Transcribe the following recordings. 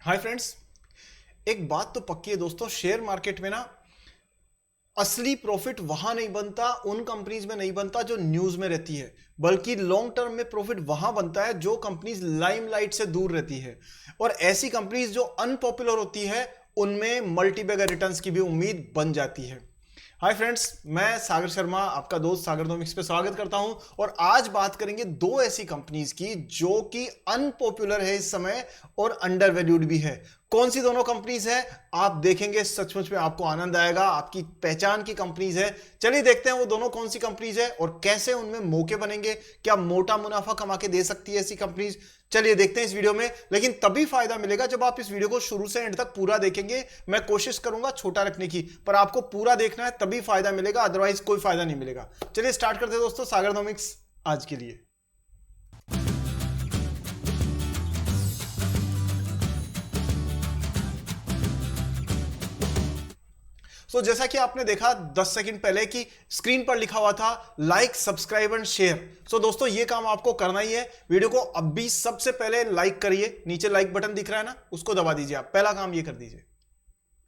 Hi friends. एक बात तो पक्की है दोस्तों, शेयर मार्केट में ना असली प्रॉफिट वहां नहीं बनता, उन कंपनीज में नहीं बनता जो न्यूज में रहती है, बल्कि लॉन्ग टर्म में प्रॉफिट वहां बनता है जो कंपनीज लाइमलाइट से दूर रहती है। और ऐसी कंपनीज जो अनपॉपुलर होती है उनमें मल्टीबैगर रिटर्न्स की भी उम्मीद बन जाती है। हाय फ्रेंड्स, मैं सागर शर्मा आपका दोस्त सागर नोमिक्स पे स्वागत करता हूं। और आज बात करेंगे दो ऐसी कंपनीज की जो कि अनपॉपुलर है इस समय और अंडर वैल्यूड भी है। कौन सी दोनों कंपनीज है आप देखेंगे, सचमुच में आपको आनंद आएगा। आपकी पहचान की कंपनीज है। चलिए देखते हैं वो दोनों कौन सी कंपनीज है और कैसे उनमें मौके बनेंगे। क्या मोटा मुनाफा कमा के दे सकती है ऐसी कंपनीज? चलिए देखते हैं इस वीडियो में, लेकिन तभी फायदा मिलेगा जब आप इस वीडियो को शुरू से एंड तक पूरा देखेंगे। मैं कोशिश करूंगा छोटा रखने की, पर आपको पूरा देखना है तभी फायदा मिलेगा, अदरवाइज कोई फायदा नहीं मिलेगा। चलिए स्टार्ट करते हैं दोस्तों सागर नोमिक्स आज के लिए। जैसा कि आपने देखा 10 सेकंड पहले कि स्क्रीन पर लिखा हुआ था लाइक सब्सक्राइब एंड शेयर। दोस्तों ये काम आपको करना ही है। वीडियो को अभी सबसे पहले लाइक करिए, नीचे लाइक बटन दिख रहा है ना, उसको दबा दीजिए। आप पहला काम ये कर दीजिए।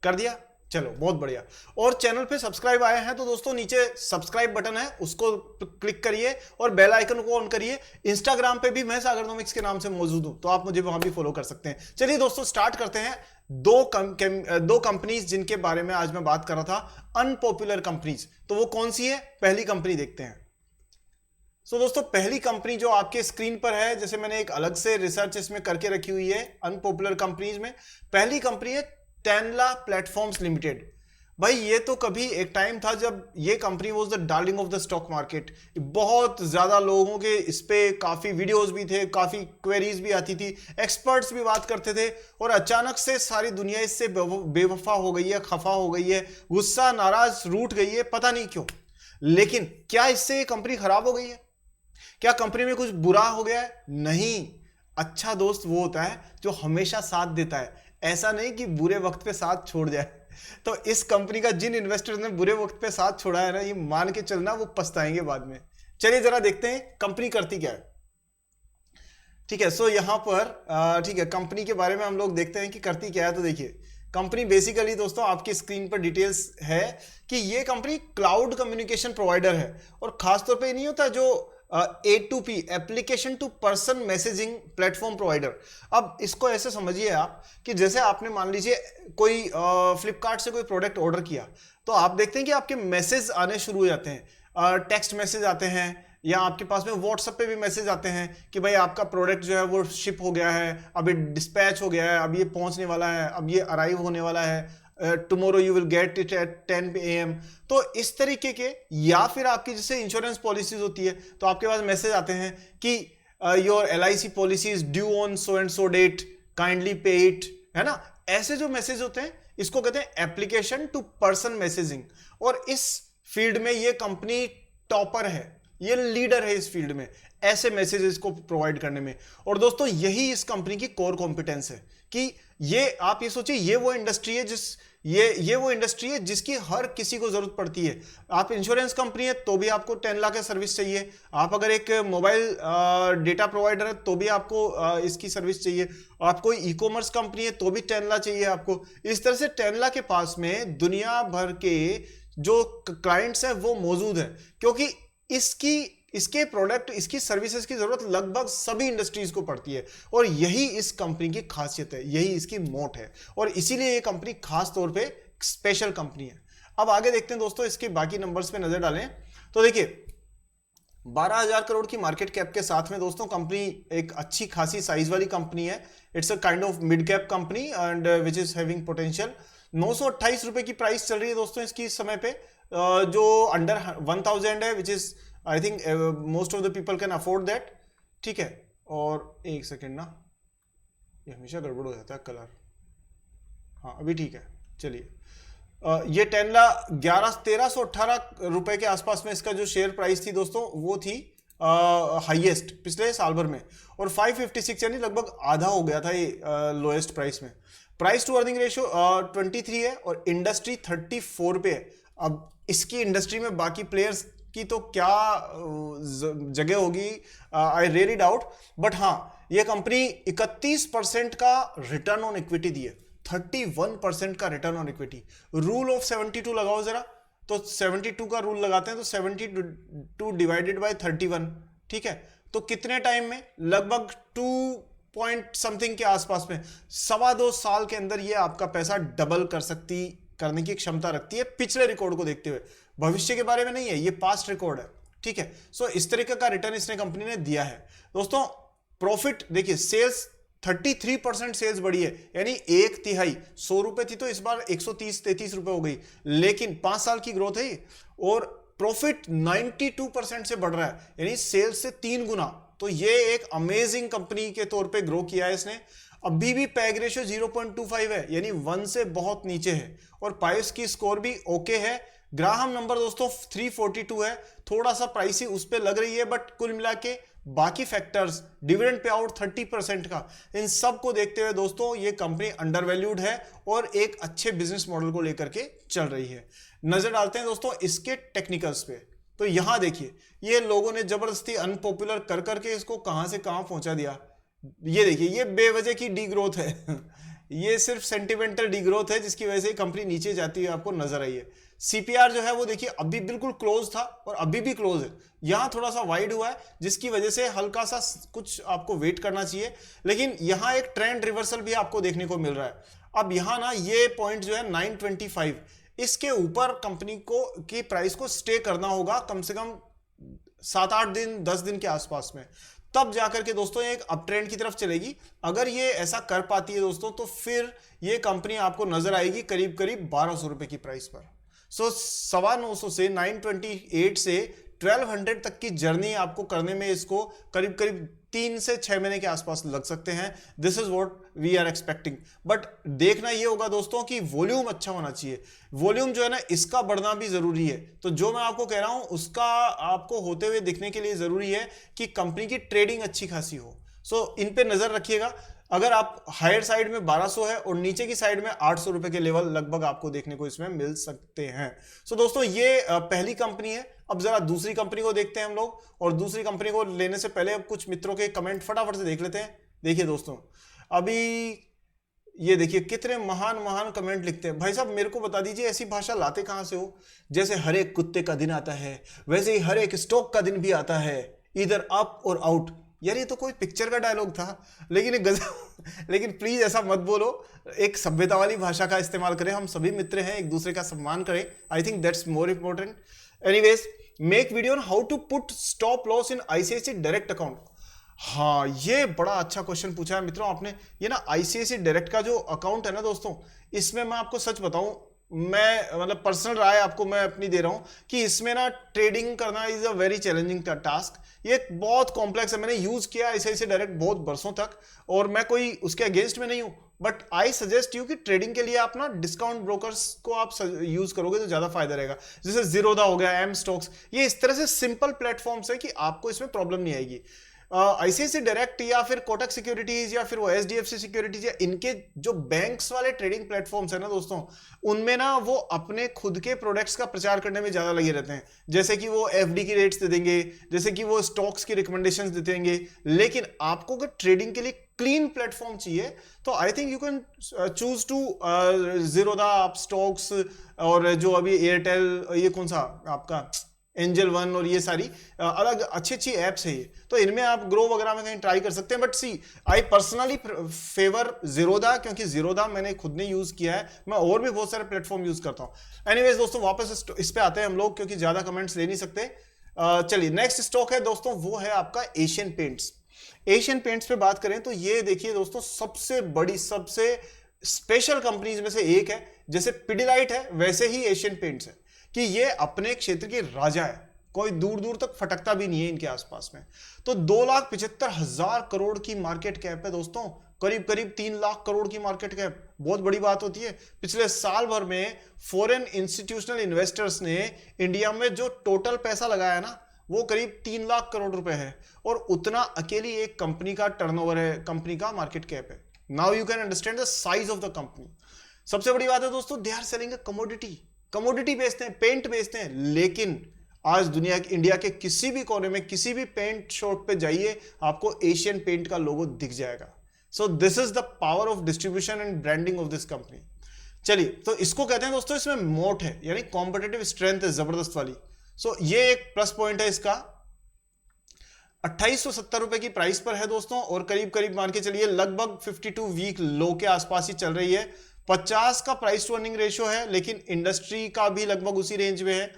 कर दिया? चलो बहुत बढ़िया। और चैनल पे सब्सक्राइब आए हैं तो दोस्तों नीचे सब्सक्राइब बटन है, उसको क्लिक करिए और बेल आइकन को ऑन करिए। इंस्टाग्राम पे भी मैं सागर नोमिक्स के नाम से मौजूद हूं, तो आप मुझे वहां भी फॉलो कर सकते हैं। चलिए दोस्तों स्टार्ट करते हैं। दो कंपनीज जिनके बारे में आज मैं बात कर रहा था, अनपॉपुलर कंपनीज, तो वो कौन सी है? पहली कंपनी देखते हैं। दोस्तों पहली कंपनी जो आपके स्क्रीन पर है, जैसे मैंने एक अलग से रिसर्च इसमें करके रखी हुई है अनपॉपुलर कंपनीज में, पहली कंपनी है टेनला प्लेटफॉर्म्स लिमिटेड। भाई ये तो कभी एक टाइम था जब ये company was the darling of the stock market. बहुत ज्यादा लोगों के इस पे काफी वीडियोस भी थे, काफी क्वेरीज भी आती थी, एक्सपर्ट्स भी बात करते थे। और अचानक से सारी दुनिया इससे बेवफा हो गई है, खफा हो गई है, गुस्सा नाराज रूठ गई है, पता नहीं क्यों। लेकिन क्या इससे ये कंपनी खराब हो गई है? क्या कंपनी में कुछ बुरा हो गया है? नहीं। अच्छा दोस्त वो होता है जो हमेशा साथ देता है, ऐसा नहीं कि बुरे वक्त पे साथ छोड़ जाए। तो इस कंपनी का जिन इन्वेस्टर्स ने बुरे वक्त पे साथ छोड़ा है ना, ये मान के चलना वो पछताएंगे बाद में। चलिए जरा देखते हैं कंपनी करती क्या है। ठीक है, यहां पर ठीक है, कंपनी के बारे में हम लोग देखते हैं कि करती क्या है। तो देखिए कंपनी बेसिकली दोस्तों आपकी स्क्रीन पर डिटेल्स है कि ये कंपनी क्लाउड कम्युनिकेशन प्रोवाइडर है। और खासतौर पे नहीं होता जो A2P application to person messaging platform provider. अब इसको ऐसे समझिए आप कि जैसे आपने मान लीजिए कोई फ्लिपकार्ट से कोई प्रोडक्ट ऑर्डर किया, तो आप देखते हैं कि आपके मैसेज आने शुरू हो जाते हैं, टेक्स्ट मैसेज आते हैं, या आपके पास में व्हाट्सएप पे भी मैसेज आते हैं कि भाई आपका प्रोडक्ट जो है वो शिप हो गया है, अब ये डिस्पैच हो गया है, अब ये पहुंचने वाला है, अब ये अराइव होने वाला है, tomorrow you will get it at 10 AM। तो इस तरीके के, या फिर आपकी जैसे इंश्योरेंस पॉलिसीज होती है तो आपके पास मैसेज आते हैं कि your LIC policy is due on so and so date, kindly pay it, है ना। ऐसे जो मैसेज होते हैं इसको कहते हैं एप्लीकेशन टू पर्सन मैसेजिंग। और इस फील्ड में ये कंपनी टॉपर है, ये लीडर है इस फील्ड में, ऐसे मैसेजेस को प्रोवाइड करने में। और दोस्तों यही इस कंपनी की कोर कॉम्पिटेंस है कि ये आप ये सोचिए, ये वो इंडस्ट्री है ये वो इंडस्ट्री है जिसकी हर किसी को जरूरत पड़ती है। आप इंश्योरेंस कंपनी है तो भी आपको 10 लाख का सर्विस चाहिए। आप अगर एक मोबाइल डेटा प्रोवाइडर है तो भी आपको इसकी सर्विस चाहिए। आप कोई ई कॉमर्स कंपनी है तो भी 10 लाख चाहिए आपको। इस तरह से 10 लाख के पास में दुनिया भर के जो क्लाइंट्स हैं वो मौजूद है, क्योंकि इसके प्रोडक्ट, इसकी सर्विसेज की जरूरत लगभग सभी इंडस्ट्रीज को पड़ती है। और यही इस कंपनी की खासियत है, यही इसकी मोट है, और इसीलिए ये कंपनी खास तौर पे स्पेशल कंपनी है। अब आगे देखते हैं दोस्तों, इसके बाकी नंबर्स पे नजर डालें तो देखिए 12,000 करोड़ की मार्केट कैप के साथ में दोस्तों कंपनी एक अच्छी खासी साइज वाली कंपनी है। It's a kind of mid cap company and which is having potential. 928 रुपए की प्राइस चल रही है दोस्तों इसकी इस समय पे, जो अंडर 1000 है, which is I think most of the people can afford that. ठीक है, और एक सेकेंड ना, ये हमेशा गड़बड़ हो जाता है कलर। हाँ अभी ठीक है। चलिए ये 1318 रुपए के आसपास में इसका जो शेयर प्राइस थी दोस्तों वो थी हाईएस्ट पिछले साल भर में। और 556 यानी लगभग आधा हो गया था ये लोएस्ट प्राइस में। प्राइस टू अर्निंग रेशियो 23 है और इंडस्ट्री 34 पे है। अब इसकी इंडस्ट्री में बाकी प्लेयर्स की तो क्या जगह होगी, आई रियली डाउट। बट हाँ ये कंपनी 31% का रिटर्न ऑन इक्विटी दी है, 31% का return on equity. Rule of 72 लगाओ जरा, तो 72 का रूल लगाते हैं तो 72 डिवाइडेड बाय 31, ठीक है, तो कितने टाइम में, लगभग 2 पॉइंट समथिंग के आसपास में, 2.25 साल के अंदर ये आपका पैसा डबल करने की क्षमता रखती है, पिछले रिकॉर्ड को देखते हुए। भविष्य के बारे में नहीं है, ये पास्ट रिकॉर्ड है, ठीक है। सो इस तरीके का रिटर्न इसने कंपनी ने दिया है। दोस्तों प्रॉफिट देखिए, सेल्स 33% सेल्स बढ़ी है, यानी 1/3, 100 रुपए थी तो इस बार 130-33 रुपए हो गई, लेकिन 5 साल की ग्रोथ है। और प्रॉफिट 92% से बढ़ रहा है, यानी सेल्स से 3 गुना। तो ये एक अमेजिंग कंपनी के तौर पे ग्रो किया है इसने। अभी भी पैग रेशियो 0.25 है, यानी 1 से बहुत नीचे है, और पाइस की स्कोर भी ओके है। ग्राहम नंबर दोस्तों 342 है, थोड़ा सा प्राइसी उस पर लग रही है, बट कुल मिला के बाकी फैक्टर्स, डिविडेंड पे आउट 30% का, इन सब को देखते हुए दोस्तों ये कंपनी अंडरवैल्यूड है और एक अच्छे बिजनेस मॉडल को लेकर के चल रही है। नजर डालते हैं दोस्तों इसके टेक्निकल्स पे। तो यहां देखिए, ये लोगों ने जबरदस्ती अनपॉपुलर कर करके इसको कहां से कहां पहुंचा दिया। ये देखिए, ये बेवजह की डी ग्रोथ है ये सिर्फ सेंटिमेंटल डी ग्रोथ है, जिसकी वजह से कंपनी नीचे जाती हुई आपको नजर आई है। सीपीआर जो है वो देखिए अभी बिल्कुल क्लोज था और अभी भी क्लोज है, यहां थोड़ा सा वाइड हुआ है, जिसकी वजह से हल्का सा कुछ आपको वेट करना चाहिए, लेकिन यहां एक ट्रेंड रिवर्सल भी आपको देखने को मिल रहा है। अब यहां ना ये पॉइंट जो है 925, इसके ऊपर कंपनी को की प्राइस को स्टे करना होगा कम से कम 7-8 दिन 10 दिन के आसपास में, तब जाकर के दोस्तों एक अप ट्रेंड की तरफ चलेगी। अगर ये ऐसा कर पाती है दोस्तों, तो फिर ये कंपनी आपको नजर आएगी करीब करीब 1200 रुपए की प्राइस पर। सो 950 से 928 से 1200 तक की जर्नी आपको करने में इसको करीब करीब 3 से 6 महीने के आसपास लग सकते हैं। This is what we are expecting. But देखना ये होगा दोस्तों कि वॉल्यूम अच्छा होना चाहिए। वॉल्यूम जो है ना, इसका बढ़ना भी जरूरी है। तो जो मैं आपको कह रहा हूं उसका आपको होते हुए दिखने के लिए जरूरी है कि कंपनी की ट्रेडिंग अच्छी खासी हो। सो इन पे नजर रखिएगा। अगर आप हायर साइड में 1200 है और नीचे की साइड में 800 रुपए के लेवल लगभग आपको देखने को इसमें मिल सकते हैं। सो दोस्तों ये पहली कंपनी है। अब जरा दूसरी कंपनी को देखते हैं हम लोग, और दूसरी कंपनी को लेने से पहले अब कुछ मित्रों के कमेंट फटाफट से देख लेते हैं। देखिए दोस्तों, अभी ये देखिए कितने महान महान कमेंट लिखते हैं। भाई साहब मेरे को बता दीजिए, ऐसी भाषा लाते कहां से हो? जैसे हर एक कुत्ते का दिन आता है, वैसे ही हर एक स्टॉक का दिन भी आता है, इधर अप और आउट। यार ये तो कोई पिक्चर का डायलॉग था, लेकिन प्लीज ऐसा मत बोलो। एक सभ्यता वाली भाषा का इस्तेमाल करें, हम सभी मित्र हैं, एक दूसरे का सम्मान करें। I think that's more important. Anyways, make video on how to put stop loss in ICICI direct account. हाँ, ये बड़ा अच्छा क्वेश्चन पूछा है मित्रों आपने। ये ना आईसीआईसीआई डायरेक्ट का जो अकाउंट है ना दोस्तों, इसमें मैं आपको सच बताऊं, मैं मतलब पर्सनल राय आपको मैं अपनी दे रहा हूं कि इसमें ना ट्रेडिंग करना is a very challenging task. ये बहुत कॉम्प्लेक्स है। मैंने यूज किया आईसीआईसीआई डायरेक्ट बहुत बरसों तक, और मैं कोई उसके अगेंस्ट में नहीं हूं, बट आई सजेस्ट यू कि ट्रेडिंग के लिए आप ना डिस्काउंट ब्रोकर्स को आप यूज करोगे तो ज्यादा फायदा रहेगा। जैसे जीरोधा हो गया, एम स्टॉक्स, ये इस तरह से सिंपल प्लेटफॉर्म्स है कि आपको इसमें प्रॉब्लम नहीं आएगी। आईसीआईसीआई डायरेक्ट या फिर कोटक सिक्योरिटीज या फिर वो एचडीएफसी सिक्योरिटीज या इनके जो बैंक्स वाले ट्रेडिंग प्लेटफॉर्म्स है ना दोस्तों, उनमें ना वो अपने खुद के प्रोडक्ट्स का प्रचार करने में ज्यादा लगे रहते हैं। जैसे कि वो एफडी की रेट्स दे देंगे, जैसे कि वो स्टॉक्स की रिकमेंडेशंस दे देंगे। लेकिन आपको अगर ट्रेडिंग के लिए क्लीन प्लेटफॉर्म चाहिए तो I think you can choose to Zerodha, आप स्टॉक्स, और जो अभी एयरटेल, ये कौन सा आपका एंजल वन, और ये सारी अलग अच्छी अच्छी एप्स है ये, तो इनमें आप ग्रो वगैरह में कहीं ट्राई कर सकते हैं। But see, I personally favour Zerodha, क्योंकि जीरोधा मैंने खुद ने यूज किया है। मैं और भी बहुत सारे प्लेटफॉर्म यूज करता हूं। एनीवेज दोस्तों, वापस इस पे आते हैं हम लोग, क्योंकि ज्यादा कमेंट्स ले नहीं सकते। चलिए, नेक्स्ट स्टॉक है दोस्तों, वो है आपका एशियन पेंट्स। एशियन पेंट्स पे बात करें तो ये देखिए दोस्तों, सबसे बड़ी, सबसे स्पेशल कंपनीज में से एक है। जैसे पिडिलाइट है, वैसे ही एशियन पेंट्स है कि ये अपने क्षेत्र के राजा है। कोई दूर दूर तक फटकता भी नहीं है इनके आसपास में। तो 2,75,000 करोड़ की मार्केट कैप है दोस्तों, करीब करीब 3 लाख करोड़ की मार्केट कैप, बहुत बड़ी बात होती है। पिछले साल भर में फॉरेन इंस्टीट्यूशनल इन्वेस्टर्स ने इंडिया में जो टोटल पैसा लगाया ना, वो करीब 3 लाख करोड़ रुपए है, और उतना अकेली एक कंपनी का टर्नओवर है, कंपनी का मार्केट कैप है। Now you can understand the size of the company. सबसे बड़ी बात है दोस्तों, they are selling a commodity बेचते हैं, पेंट बेचते हैं, लेकिन आज इंडिया के किसी भी कोने में किसी भी पेंट शॉप पे जाइए, आपको एशियन पेंट का लोगो दिख जाएगा। So this is the power of distribution and branding of this company. चलिए, तो इसको कहते हैं दोस्तों, इसमें मोट है, यानी कॉम्पिटिटिव स्ट्रेंथ है जबरदस्त वाली। सो ये एक प्लस पॉइंट है इसका। 2870 रुपए की प्राइस पर है दोस्तों, और करीब करीब मान के चलिए लगभग 52 वीक लो के आसपास ही चल रही है। 50 का प्राइस टू अर्निंग रेशियो है, लेकिन इंडस्ट्री का भी लगभग उसी रेंज में है।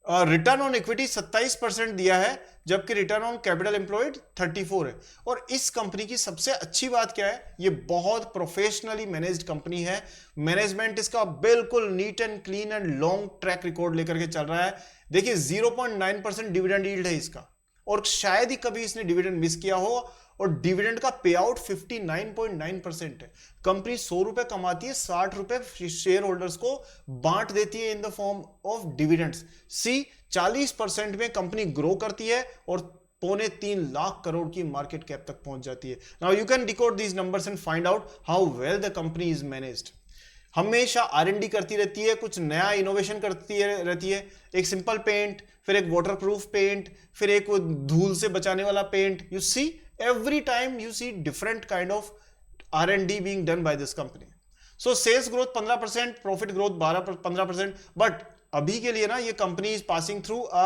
रिटर्न ऑन इक्विटी 27% दिया है, जबकि रिटर्न ऑन कैपिटल एम्प्लॉयड 34 है। और इस कंपनी की सबसे अच्छी बात क्या है, ये बहुत प्रोफेशनली मैनेज्ड कंपनी है। मैनेजमेंट इसका बिल्कुल neat and clean and long track record लेकर के चल रहा है। देखिए 0.9% डिविडेंड यील्ड है इसका, और शायद ही कभी इसने डिविडेंड मिस किया हो, और डिविडेंड का पे आउट 59.9% है। कंपनी 100 रुपए कमाती है, 60 रुपए शेयर होल्डर्स को बांट देती है in the form of dividends. 40% में कंपनी ग्रो करती है और 3.25 लाख करोड़ की मार्केट कैप तक पहुंच जाती है। Now you can decode these numbers and find out how well the company is managed. हमेशा R&D करती रहती है, कुछ नया इनोवेशन करती रहती है। एक सिंपल पेंट, फिर एक वाटरप्रूफ पेंट, फिर एक धूल से बचाने वाला paint. You see every time you see different kind of R&D being done by this company. So sales growth 15%, profit growth 15%, but अभी के लिए ना ये company is passing through a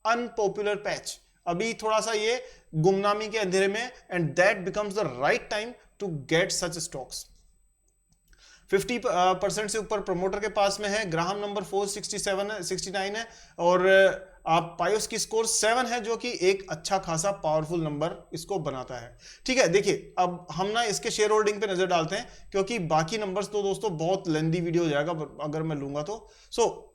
unpopular patch. अभी थोड़ा सा ये गुमनामी के अंधेरे में, and that becomes the right time to get such stocks. 50% से ऊपर प्रमोटर के पास में है। ग्राहम नंबर 469 है, और आप पायोस की स्कोर 7 है, जो कि एक अच्छा खासा पावरफुल नंबर इसको बनाता है। ठीक है, देखिए अब हम ना इसके शेयर होल्डिंग पे नजर डालते हैं, क्योंकि बाकी नंबर्स तो दोस्तों बहुत लेंदी वीडियो हो जाएगा अगर मैं लूंगा तो।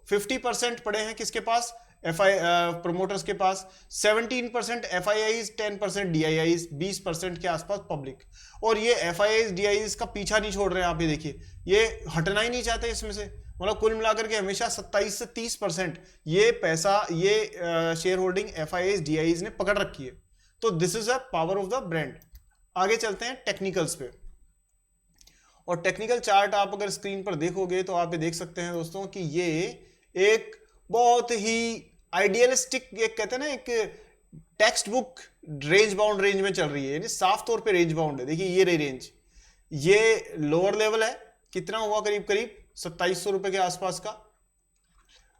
50% पड़े हैं किसके पास, प्रोमोटर्स के पास, 17% FIIs, 10% DIIs, 20% के आसपास पब्लिक। और ये FIIs DIIs का पीछा नहीं छोड़ रहे हैं आप, ये देखिए ये हटना ही नहीं चाहते इसमें से। मतलब कुल मिलाकर के हमेशा 27 से 30% ये पैसा, ये शेयर होल्डिंग FIIs DIIs ने पकड़ रखी है। तो this is a power of the brand. आगे चलते हैं टेक्निकल्स पे, और टेक्निकल चार्ट आप अगर स्क्रीन पर देखोगे तो आप ये देख सकते हैं दोस्तों कि ये एक बहुत ही आइडियलिस्टिक, एक कहते हैं ना, एक text book range bound range में चल रही है, यानी साफ तौर पे रेंज बाउंड है। देखिए ये रेंज, ये लोअर लेवल है, कितना हुआ, करीब करीब 2700 रुपए के आसपास का।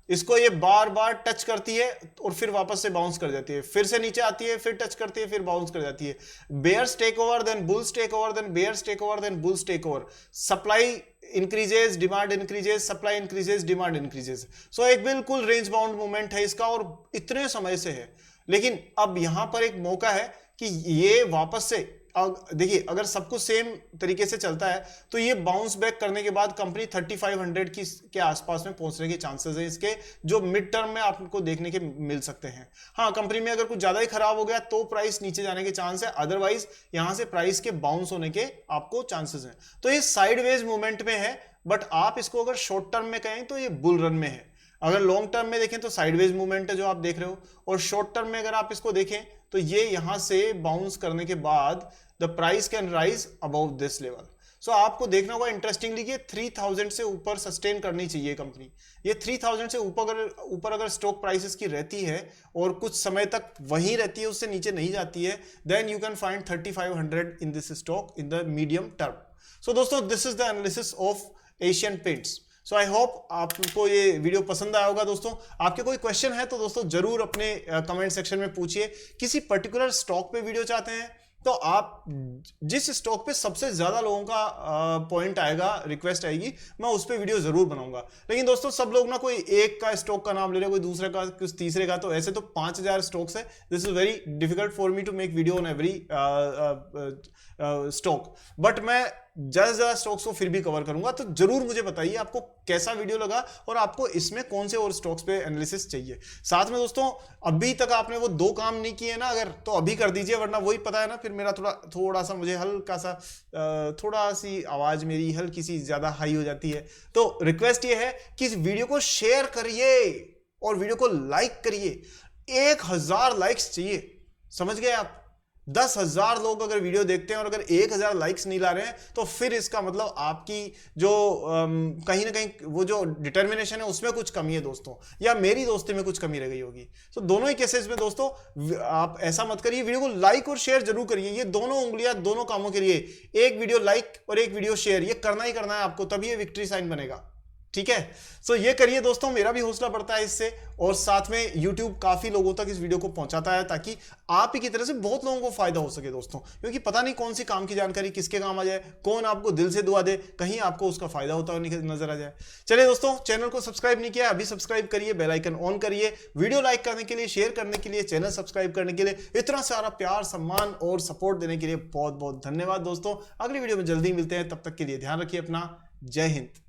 इसको ये बार बार टच करती है और फिर वापस से बाउंस कर जाती है, फिर से नीचे आती है, फिर टच करती है, फिर बाउंस कर जाती है। Bears take over, then bulls take over, then bears take over, then bulls take over. Supply increases, demand increases, supply increases, demand increases. So एक बिल्कुल रेंज बाउंड मूवमेंट है इसका, और इतने समय से है। लेकिन अब यहां पर एक मौका है कि ये वापस से, देखिए अगर सब कुछ सेम तरीके से चलता है तो ये बाउंस बैक करने के बाद कंपनी 3500 की के आसपास में पहुंचने के चांसेस हैं इसके, जो मिड टर्म में आपको देखने के मिल सकते हैं। हाँ, कंपनी में अगर कुछ ज्यादा ही खराब हो गया तो प्राइस नीचे जाने के चांस है, अदरवाइज यहां से प्राइस के बाउंस होने के आपको चांसेस हैं। तो ये साइडवेज मूवमेंट में है, बट आप इसको अगर शॉर्ट टर्म में कहें तो ये बुल रन में है। अगर लॉन्ग टर्म में देखें तो साइडवेज मूवमेंट है जो आप देख रहे हो, और शॉर्ट टर्म में अगर आप इसको देखें तो ये यहां से बाउंस करने के बाद the price can rise above this level. So आपको देखना होगा इंटरेस्टिंगली कि 3000 से ऊपर सस्टेन करनी चाहिए कंपनी। ये 3000 से ऊपर अगर स्टॉक प्राइसेस की रहती है और कुछ समय तक वहीं रहती है, उससे नीचे नहीं जाती है, then you can find 3500 in this stock in the medium term. So दोस्तों, this is the analysis of Asian Paints. So I hope आपको ये वीडियो पसंद आया होगा। दोस्तों, आपके कोई क्वेश्चन है तो दोस्तों जरूर अपने कमेंट सेक्शन में पूछिए। किसी पर्टिकुलर स्टॉक पे वीडियो चाहते हैं तो आप जिस स्टॉक पे सबसे ज्यादा लोगों का पॉइंट आएगा, रिक्वेस्ट आएगी, मैं उस पे वीडियो जरूर बनाऊंगा। लेकिन दोस्तों सब लोग ना कोई एक का स्टॉक का नाम ले रहे, कोई दूसरे का, कुछ तीसरे का, तो ऐसे तो 5000 स्टॉक्स है। This is very difficult for me to make video on every stock, but मैं ज्यादा स्टॉक्स को फिर भी कवर करूंगा। तो जरूर मुझे बताइए आपको कैसा वीडियो लगा और आपको इसमें कौन से और स्टॉक्स पे एनालिसिस चाहिए। साथ में दोस्तों, अभी तक आपने वो 2 काम नहीं किए ना अगर, तो अभी कर दीजिए, वरना वही पता है ना, फिर मेरा थोड़ा सा मुझे हल्का सा थोड़ा सी आवाज मेरी हल्की सी ज्यादा हाई हो जाती है। तो रिक्वेस्ट ये है कि इस वीडियो को शेयर करिए और वीडियो को लाइक करिए। 1000 लाइक्स चाहिए, समझ गए आप? 10,000 लोग अगर वीडियो देखते हैं और अगर 1,000 लाइक्स नहीं ला रहे हैं तो फिर इसका मतलब आपकी जो कहीं ना कहीं वो जो डिटर्मिनेशन है उसमें कुछ कमी है दोस्तों, या मेरी दोस्ती में कुछ कमी रह गई होगी। तो दोनों ही केसेस में दोस्तों आप ऐसा मत करिए, वीडियो को लाइक और शेयर जरूर करिए। ये दोनों उंगलियां दोनों कामों के लिए, एक वीडियो लाइक और एक वीडियो शेयर, ये करना ही करना है आपको, तभी ये विक्ट्री साइन बनेगा। ठीक है, सो ये करिए दोस्तों, मेरा भी हौसला बढ़ता है इससे, और साथ में YouTube काफी लोगों तक इस वीडियो को पहुंचाता है ताकि आप ही की तरह से बहुत लोगों को फायदा हो सके दोस्तों, क्योंकि पता नहीं कौन सी काम की जानकारी किसके काम आ जाए, कौन आपको दिल से दुआ दे, कहीं आपको उसका फायदा होता हुआ नजर आ जाए। चलिए दोस्तों, चैनल को सब्सक्राइब नहीं किया अभी सब्सक्राइब करिए, बेल आइकन ऑन करिए, वीडियो लाइक करने के लिए, शेयर करने के लिए, चैनल सब्सक्राइब करने के लिए, इतना सारा प्यार सम्मान और सपोर्ट देने के लिए बहुत बहुत धन्यवाद दोस्तों। अगली वीडियो में जल्दी मिलते हैं, तब तक के लिए ध्यान रखिए अपना। जय हिंद।